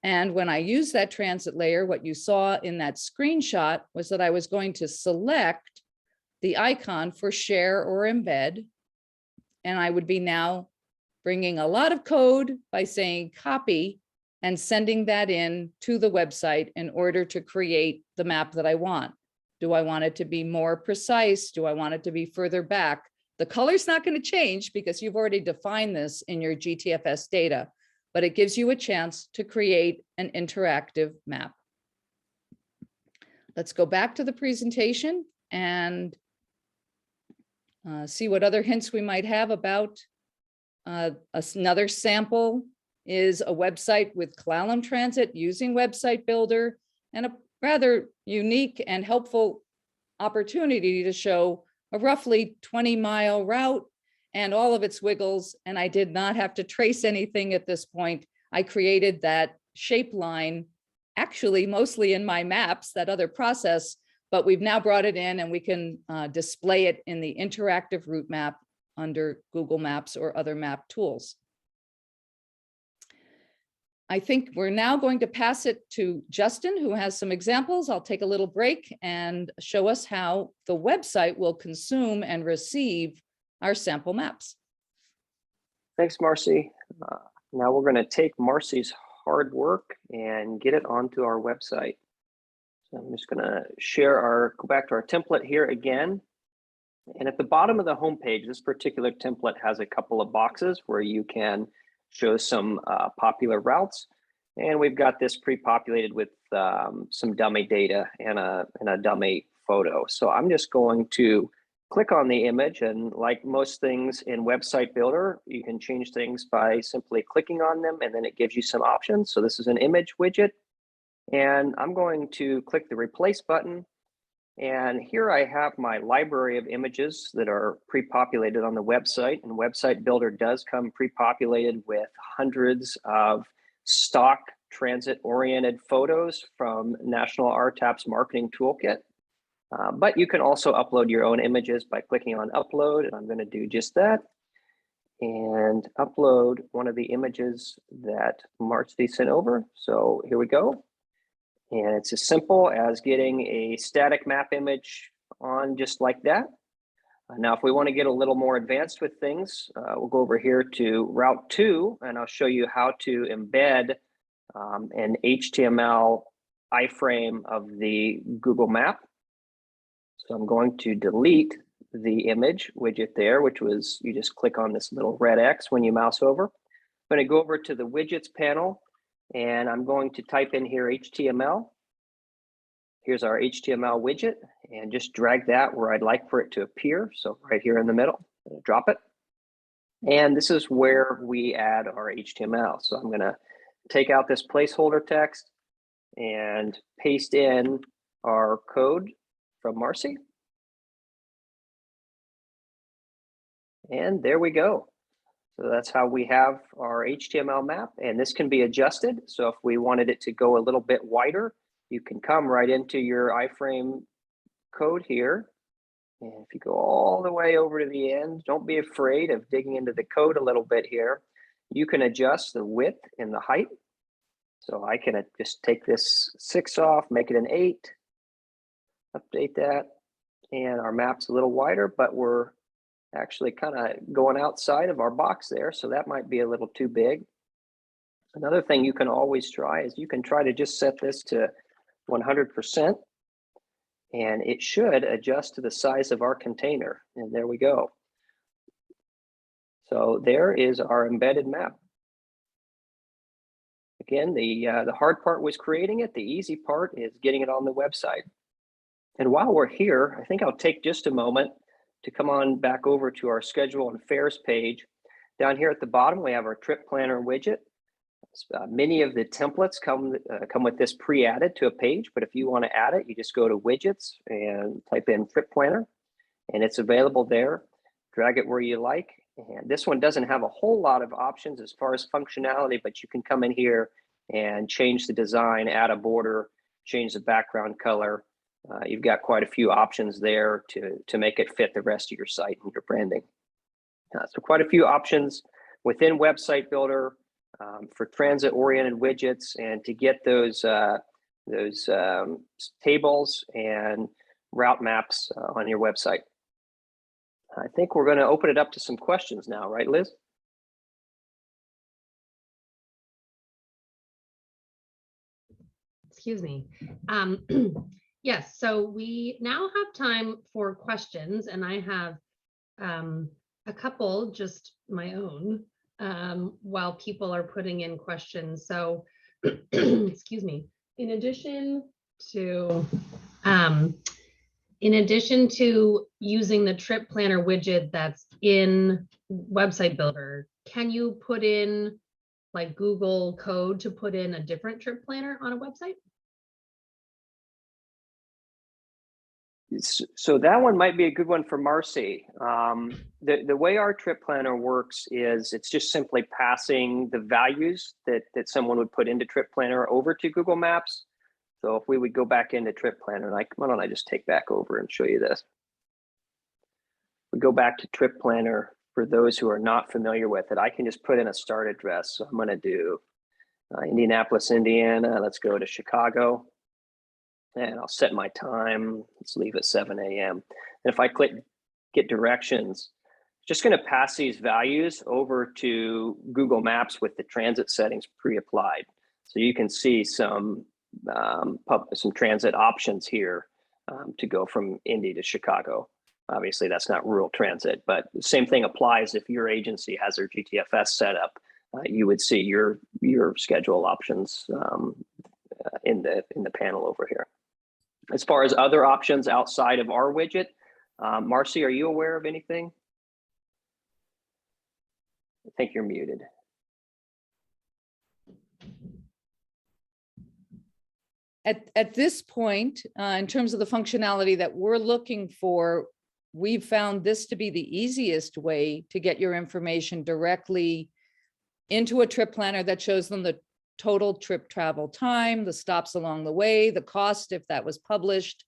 And when I use that transit layer, what you saw in that screenshot was that I was going to select the icon for share or embed. And I would be now bringing a lot of code by saying copy and sending that in to the website in order to create the map that I want. Do I want it to be more precise? Do I want it to be further back? The color's not going to change because you've already defined this in your GTFS data, but it gives you a chance to create an interactive map. Let's go back to the presentation and see what other hints we might have about another sample is a website with Clallam Transit using Website Builder, and a rather unique and helpful opportunity to show a roughly 20-mile route and all of its wiggles. And I did not have to trace anything at this point. I created that shape line actually mostly in my maps, that other process, but we've now brought it in and we can display it in the interactive route map under Google Maps or other map tools. I think we're now going to pass it to Justin, who has some examples. I'll take a little break and show us how the website will consume and receive our sample maps.
Thanks, Marcy. Now we're going to take Marcy's hard work and get it onto our website. So I'm just going to go back to our template here again. And at the bottom of the homepage, this particular template has a couple of boxes where you can show some popular routes. And we've got this pre-populated with some dummy data and a dummy photo. So I'm just going to click on the image, and like most things in Website Builder, you can change things by simply clicking on them, and then it gives you some options. So this is an image widget, and I'm going to click the replace button. And here I have my library of images that are pre-populated on the website, and Website Builder does come pre-populated with hundreds of stock transit-oriented photos from National RTAP's marketing toolkit. But you can also upload your own images by clicking on upload, and I'm going to do just that and upload one of the images that Marcy sent over. So here we go. And it's as simple as getting a static map image on just like that. Now, if we want to get a little more advanced with things, we'll go over here to Route 2, and I'll show you how to embed an HTML iframe of the Google map. So I'm going to delete the image widget there, which was, you just click on this little red X when you mouse over. I'm going to go over to the widgets panel, and I'm going to type in here HTML. Here's our HTML widget, and just drag that where I'd like for it to appear. So right here in the middle, drop it. And this is where we add our HTML. So I'm going to take out this placeholder text and paste in our code from Marcy. And there we go. So that's how we have our HTML map, and this can be adjusted. So if we wanted it to go a little bit wider, you can come right into your iframe code here. And if you go all the way over to the end, don't be afraid of digging into the code a little bit here. You can adjust the width and the height. So I can just take this 6 off, make it an 8, update that, and our map's a little wider, but we're actually kind of going outside of our box there, so that might be a little too big. Another thing you can always try is you can try to just set this to 100%, and it should adjust to the size of our container, and there we go. So there is our embedded map. Again, the hard part was creating it. The easy part is getting it on the website. And while we're here, I think I'll take just a moment to come on back over to our schedule and fares page. Down here at the bottom, we have our trip planner widget. Many of the templates come with this pre-added to a page, but if you want to add it, you just go to widgets and type in trip planner, and it's available there. Drag it where you like. And this one doesn't have a whole lot of options as far as functionality, but you can come in here and change the design, add a border, change the background color. You've got quite a few options there to make it fit the rest of your site and your branding. So quite a few options within Website Builder for transit-oriented widgets, and to get those tables and route maps on your website. I think we're going to open it up to some questions now, right, Liz?
Excuse me. Yes, so we now have time for questions, and I have a couple, just my own, while people are putting in questions. So, excuse me, in addition to using the trip planner widget that's in Website Builder, can you put in like Google code to put in a different trip planner on a website?
So that one might be a good one for Marcy. The way our trip planner works is it's just simply passing the values that someone would put into trip planner over to Google Maps. So if we would go back into trip planner, like, why don't I just take back over and show you this? We go back to trip planner. For those who are not familiar with it, I can just put in a start address. So I'm going to do Indianapolis, Indiana. Let's go to Chicago. And I'll set my time. Let's leave at 7 a.m. And if I click get directions, it's just going to pass these values over to Google Maps with the transit settings pre-applied. So you can see some transit options here to go from Indy to Chicago. Obviously, that's not rural transit, but the same thing applies if your agency has their GTFS set up. You would see your schedule options in the panel over here. As far as other options outside of our widget, Marcy, are you aware of anything? I think you're muted.
At this point, in terms of the functionality that we're looking for, we've found this to be the easiest way to get your information directly into a trip planner that shows them the total trip travel time, the stops along the way, the cost if that was published.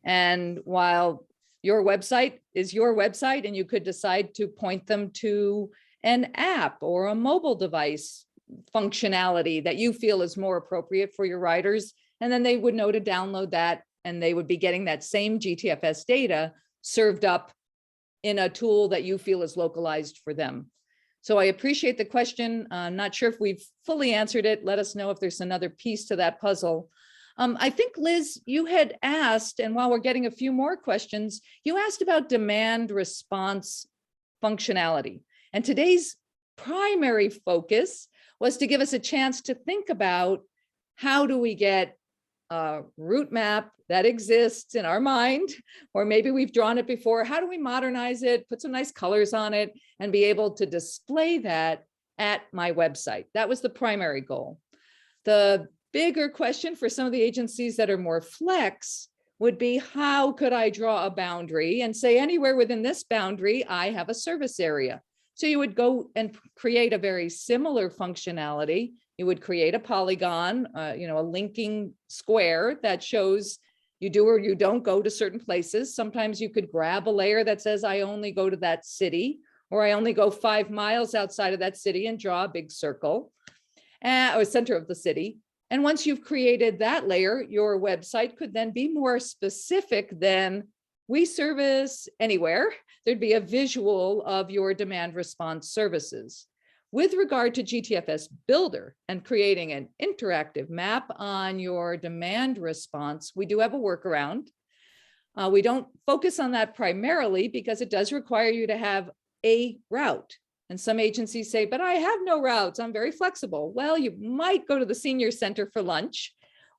And while your website is your website and you could decide to point them to an app or a mobile device functionality that you feel is more appropriate for your riders, and then they would know to download that and they would be getting that same GTFS data served up in a tool that you feel is localized for them. So I appreciate the question. I'm not sure if we've fully answered it. Let us know if there's another piece to that puzzle. I think, Liz, you had asked, and while we're getting a few more questions, you asked about demand response functionality. And today's primary focus was to give us a chance to think about how do we get a route map that exists in our mind, or maybe we've drawn it before. How do we modernize it, put some nice colors on it, and be able to display that at my website? That was the primary goal. The bigger question for some of the agencies that are more flex would be, how could I draw a boundary and say anywhere within this boundary, I have a service area? So you would go and create a very similar functionality. You would create a polygon, a linking square that shows you do or you don't go to certain places. Sometimes you could grab a layer that says, I only go to that city, or I only go 5 miles outside of that city, and draw a big circle or center of the city. And once you've created that layer, your website could then be more specific than we service anywhere. There'd be a visual of your demand response services. With regard to GTFS Builder and creating an interactive map on your demand response, we do have a workaround. We don't focus on that primarily because it does require you to have a route. And some agencies say, but I have no routes, I'm very flexible. Well, you might go to the senior center for lunch,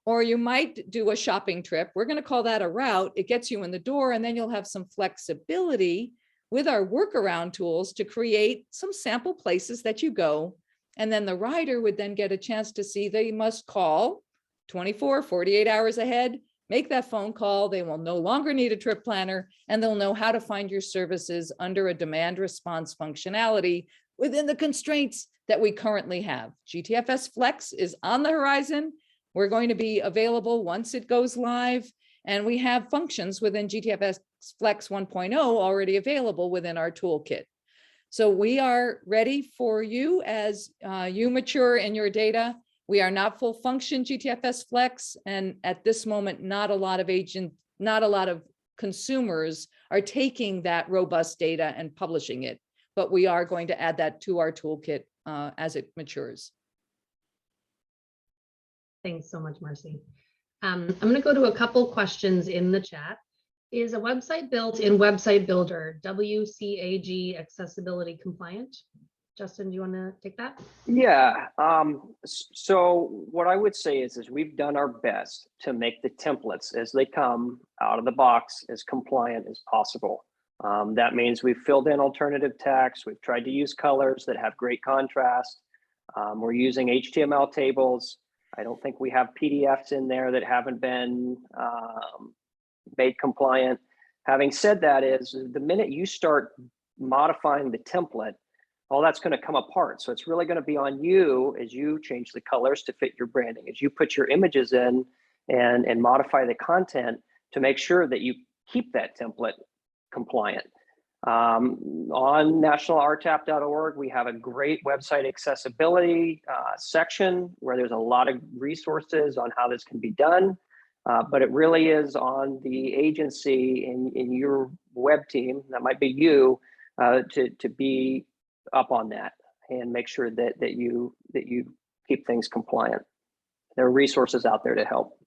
or you might do a shopping trip. We're going to call that a route. It gets you in the door, and then you'll have some flexibility with our workaround tools to create some sample places that you go. And then the rider would then get a chance to see they must call 24, 48 hours ahead, make that phone call. They will no longer need a trip planner, and they'll know how to find your services under a demand response functionality within the constraints that we currently have. GTFS Flex is on the horizon. We're going to be available once it goes live, and we have functions within GTFS Flex 1.0 already available within our toolkit. So we are ready for you as you mature in your data. We are not full function GTFS Flex, and at this moment, not a lot of consumers are taking that robust data and publishing it, but we are going to add that to our toolkit as it matures.
Thanks so much, Marcy. I'm going to go to a couple questions in the chat. Is a website built in Website Builder WCAG accessibility compliant? Justin, do you want to take that?
Yeah. So what I would say is we've done our best to make the templates as they come out of the box as compliant as possible. That means we've filled in alternative text. We've tried to use colors that have great contrast. We're using HTML tables. I don't think we have PDFs in there that haven't been made compliant. Having said that, is the minute you start modifying the template, all that's going to come apart. So it's really going to be on you as you change the colors to fit your branding, as you put your images in and modify the content to make sure that you keep that template compliant. On nationalrtap.org, we have a great website accessibility section where there's a lot of resources on how this can be done. But it really is on the agency in your web team, that might be you, to be up on that and make sure that you keep things compliant. There are resources out there to help.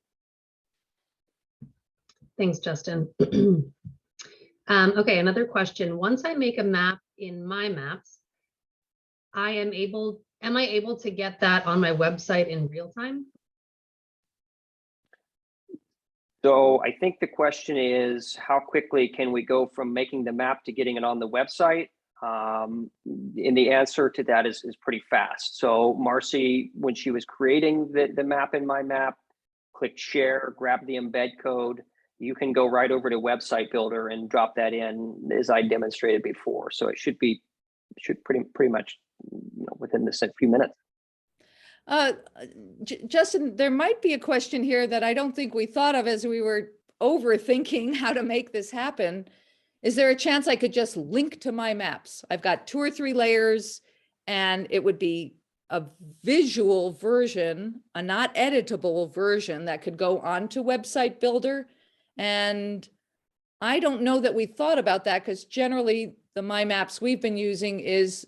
Thanks, Justin. Okay, another question. Once I make a map in My Maps, am I able to get that on my website in real time?
So I think the question is, how quickly can we go from making the map to getting it on the website? And the answer to that is pretty fast. So Marcy, when she was creating the map in My Map, click share, grab the embed code. You can go right over to Website Builder and drop that in, as I demonstrated before. So it should pretty much, within this few minutes.
Justin, there might be a question here that I don't think we thought of as we were overthinking how to make this happen. Is there a chance I could just link to My Maps? I've got 2 or 3 layers and it would be a visual version, a not editable version that could go onto Website Builder. And I don't know that we thought about that because generally the My Maps we've been using is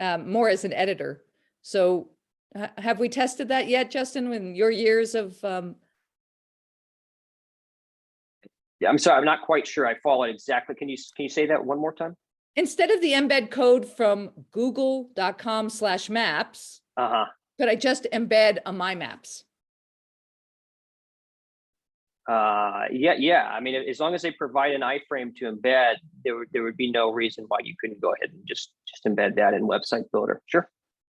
more as an editor. So have we tested that yet, Justin, in your years of?
Yeah, I'm sorry, I'm not quite sure I followed exactly. Can you say that one more time?
Instead of the embed code from google.com/maps, could I just embed a My Maps?
Yeah. I mean, as long as they provide an iframe to embed, there would be no reason why you couldn't go ahead and just embed that in Website Builder. Sure.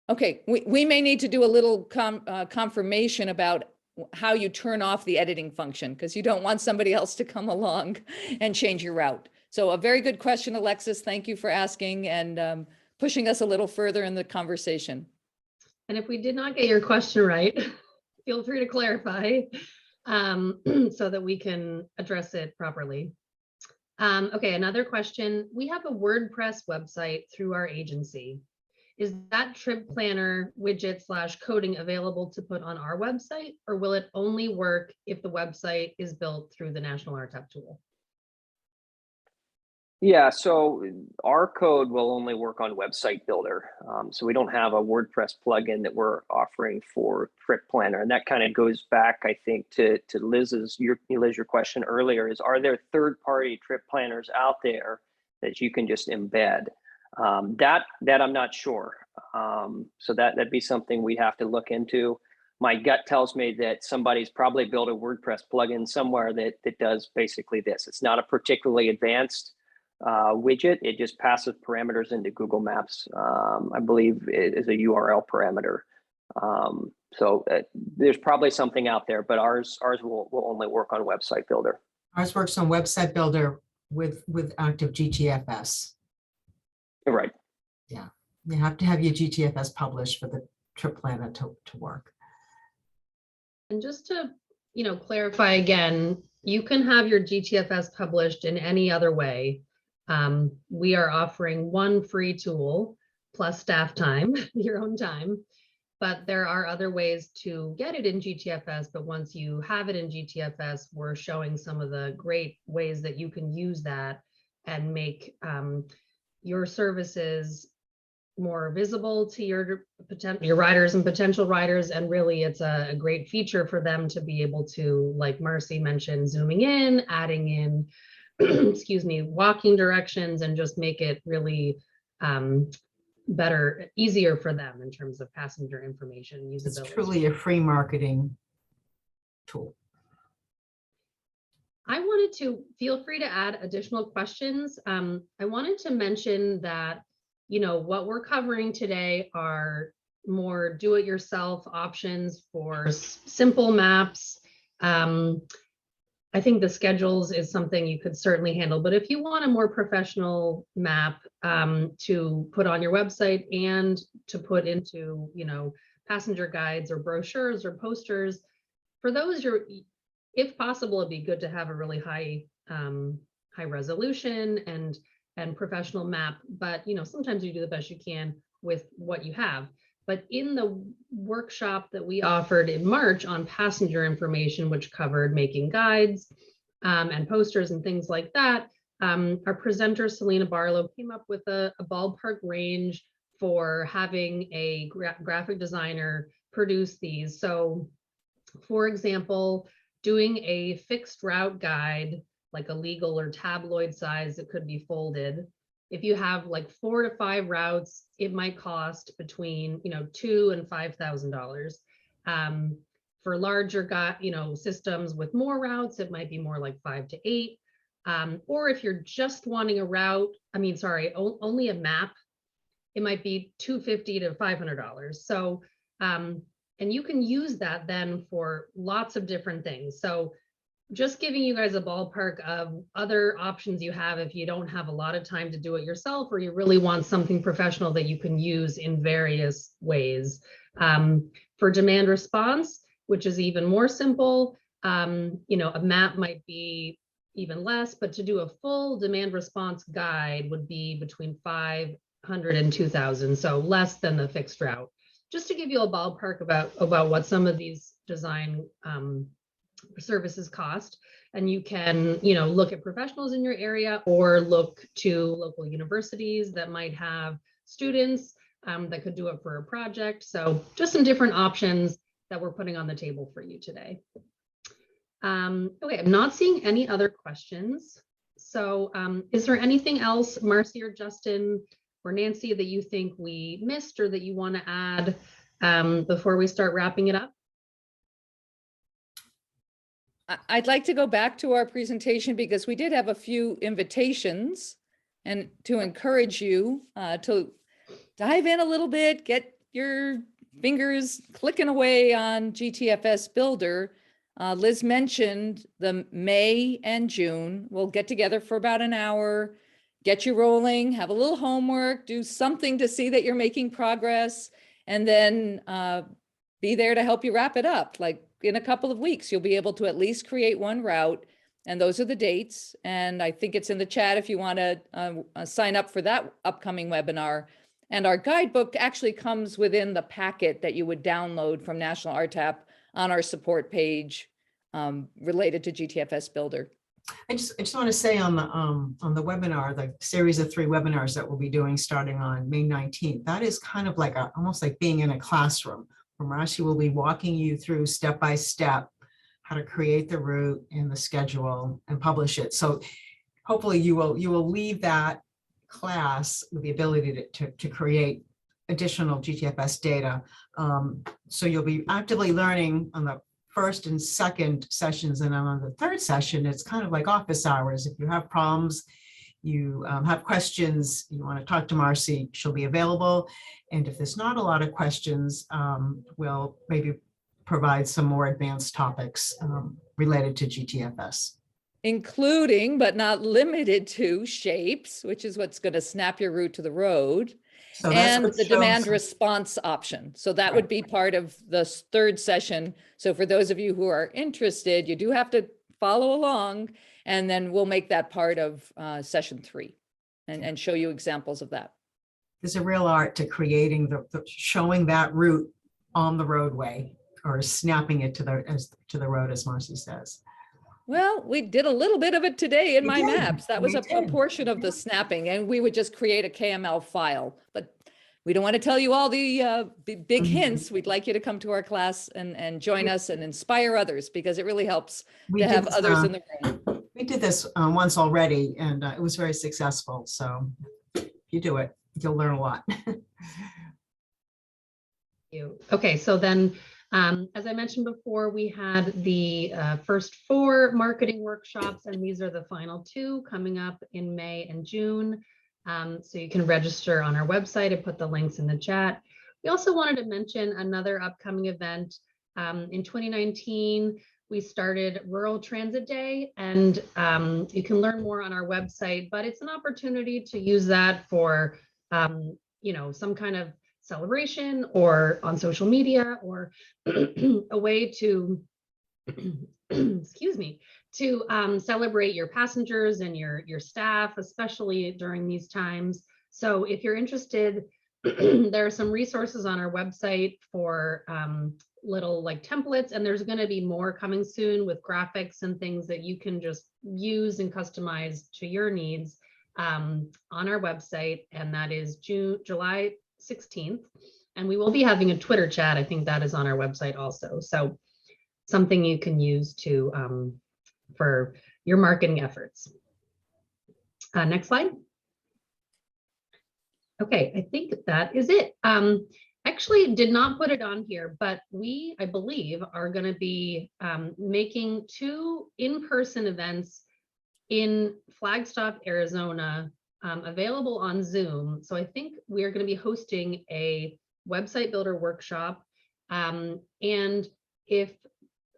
Okay, we may need to do a little confirmation about how you turn off the editing function, because you don't want somebody else to come along and change your route. So a very good question, Alexis. Thank you for asking and pushing us a little further in the conversation.
And if we did not get your question right, feel free to clarify so that we can address it properly. Okay, another question. We have a WordPress website through our agency. Is that trip planner widget / coding available to put on our website, or will it only work if the website is built through the National RTAP tool?
Yeah, so our code will only work on Website Builder. So we don't have a WordPress plugin that we're offering for Trip Planner. And that kind of goes back, I think, to Liz, your question earlier is, are there third-party trip planners out there that you can just embed? That I'm not sure. So that'd be something we'd have to look into. My gut tells me that somebody's probably built a WordPress plugin somewhere that does basically this. It's not a particularly advanced widget. It just passes parameters into Google Maps. I believe it is a URL parameter. So there's probably something out there, but ours will only work on Website Builder.
Ours works on Website Builder with active GTFS.
Right.
Yeah, you have to have your GTFS published for the trip planner to work.
And just to, clarify again, you can have your GTFS published in any other way. We are offering one free tool plus staff time, your own time, but there are other ways to get it in GTFS. But once you have it in GTFS, we're showing some of the great ways that you can use that and make your services more visible to your riders and potential riders. And really, it's a great feature for them to be able to, like Marcy mentioned, zooming in, adding in excuse me, walking directions and just make it really better, easier for them in terms of passenger information
It's
usability.
truly a free marketing tool.
I wanted to feel free to add additional questions. I wanted to mention that, you know, what we're covering today are more do-it-yourself options for simple maps. I think the schedules is something you could certainly handle, but if you want a more professional map to put on your website and to put into, you know, passenger guides or brochures or posters, for those, if possible, it'd be good to have a really high resolution and professional map. But, you know, sometimes you do the best you can with what you have. But in the workshop that we offered in March on passenger information, which covered making guides and posters and things like that, our presenter, Selena Barlow, came up with a ballpark range for having a graphic designer produce these. So, for example, doing a fixed route guide, like a legal or tabloid size that could be folded. If you have like 4 to 5 routes, it might cost between, you know, $2,000 and $5,000. For larger systems with more routes, it might be more like 5 to 8. Or if you're just wanting a route, only a map, it might be $250 to $500. So, and you can use that then for lots of different things. So just giving you guys a ballpark of other options you have if you don't have a lot of time to do it yourself, or you really want something professional that you can use in various ways. For demand response, which is even more simple, you know, a map might be even less, but to do a full demand response guide would be between $500 and $2,000, so less than the fixed route. Just to give you a ballpark about what some of these design services cost. And you can, you know, look at professionals in your area or look to local universities that might have students that could do it for a project. So just some different options that we're putting on the table for you today. Okay, I'm not seeing any other questions. So is there anything else, Marcy or Justin or Nancy, that you think we missed or that you want to add before we start wrapping it up?
I'd like to go back to our presentation because we did have a few invitations and to encourage you to dive in a little bit, get your fingers clicking away on GTFS Builder. Liz mentioned the May and June. We'll get together for about an hour, get you rolling, have a little homework, do something to see that you're making progress, and then be there to help you wrap it up. Like in a couple of weeks, you'll be able to at least create one route, and those are the dates. And I think it's in the chat if you want to sign up for that upcoming webinar. And our guidebook actually comes within the packet that you would download from National RTAP on our support page related to GTFS Builder.
I just want to say on the webinar, the series of 3 webinars that we'll be doing starting on May 19th, that is kind of like almost like being in a classroom. Marcy will be walking you through step by step how to create the route and the schedule and publish it. So hopefully you will leave that class with the ability to create additional GTFS data. So you'll be actively learning on the first and second sessions, and on the third session, it's kind of like office hours. If you have problems, you have questions, you want to talk to Marcy, she'll be available. And if there's not a lot of questions, we'll maybe provide some more advanced topics related to GTFS.
Including, but not limited to, shapes, which is what's going to snap your route to the road,
So that's
and
what
the
shows
demand
us.
response option. So that would be part of the third session. So for those of you who are interested, you do have to follow along, and then we'll make that part of session 3 and show you examples of that.
There's a real art to creating showing that route on the roadway, or snapping it to the road, as Marcy says.
Well, we did a little bit of it today in
We
my
did.
maps. That was
We
a
did.
portion of the snapping, and we would just create a KML file. But we don't want to tell you all the big
Mhm.
hints. We'd like you to come to our class and join us and inspire others, because it really helps
We
to
did
have
this,
others in the room.
We did this once already, and it was very successful. So if you do it, you'll learn a lot.
You. Okay, so then, as I mentioned before, we had the first 4 marketing workshops, and these are the final 2 coming up in May and June. So you can register on our website and put the links in the chat. We also wanted to mention another upcoming event. In 2019, we started Rural Transit Day, and you can learn more on our website, but it's an opportunity to use that for, you know, some kind of celebration or on social media, or a way to, excuse me, to celebrate your passengers and your staff, especially during these times. So if you're interested, there are some resources on our website for little like templates, and there's going to be more coming soon with graphics and things that you can just use and customize to your needs on our website. And that is July 16th. And we will be having a Twitter chat. I think that is on our website also. So something you can use to for your marketing efforts. Next slide. Okay, I think that is it. Actually did not put it on here, but we, I believe, are going to be making 2 in-person events in Flagstaff, Arizona, available on Zoom. So I think we are going to be hosting a website builder workshop. And if,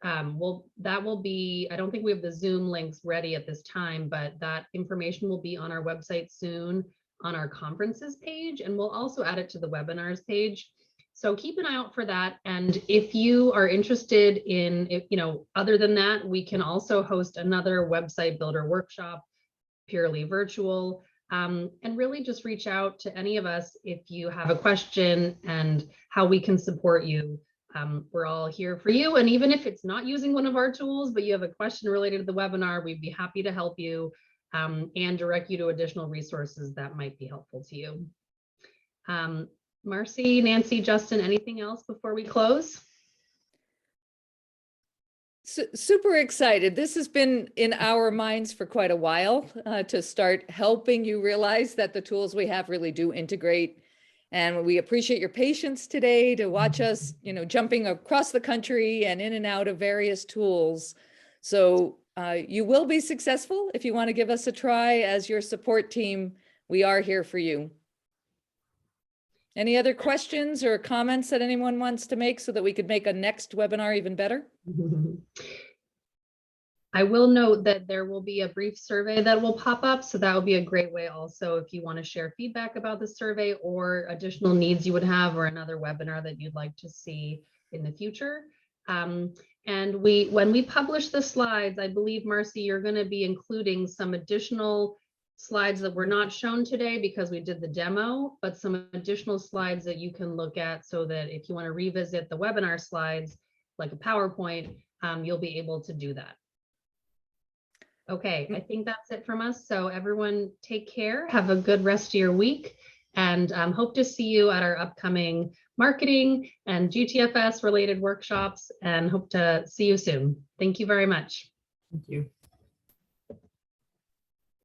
well, that will be, I don't think we have the Zoom links ready at this time, but that information will be on our website soon on our conferences page, and we'll also add it to the webinars page. So keep an eye out for that. And if you are interested in, if, you know, other than that, we can also host another website builder workshop, purely virtual, and really just reach out to any of us if you have a question and how we can support you. We're all here for you. And even if it's not using one of our tools, but you have a question related to the webinar, we'd be happy to help you and direct you to additional resources that might be helpful to you. Marcy, Nancy, Justin, anything else before we close?
Super excited. This has been in our minds for quite a while to start helping you realize that the tools we have really do integrate. And we appreciate your patience today to watch us, you know, jumping across the country and in and out of various tools. So you will be successful. If you want to give us a try as your support team, we are here for you. Any other questions or comments that anyone wants to make so that we could make a next webinar even better?
I will note that there will be a brief survey that will pop up. So that will be a great way also if you want to share feedback about the survey or additional needs you would have, or another webinar that you'd like to see in the future. And when we publish the slides, I believe, Marcy, you're going to be including some additional slides that were not shown today because we did the demo, but some additional slides that you can look at so that if you want to revisit the webinar slides, like a PowerPoint, you'll be able to do that. Okay, I think that's it from us. So everyone take care, have a good rest of your week, and hope to see you at our upcoming marketing and GTFS related workshops, and hope to see you soon. Thank you very much.
Thank you.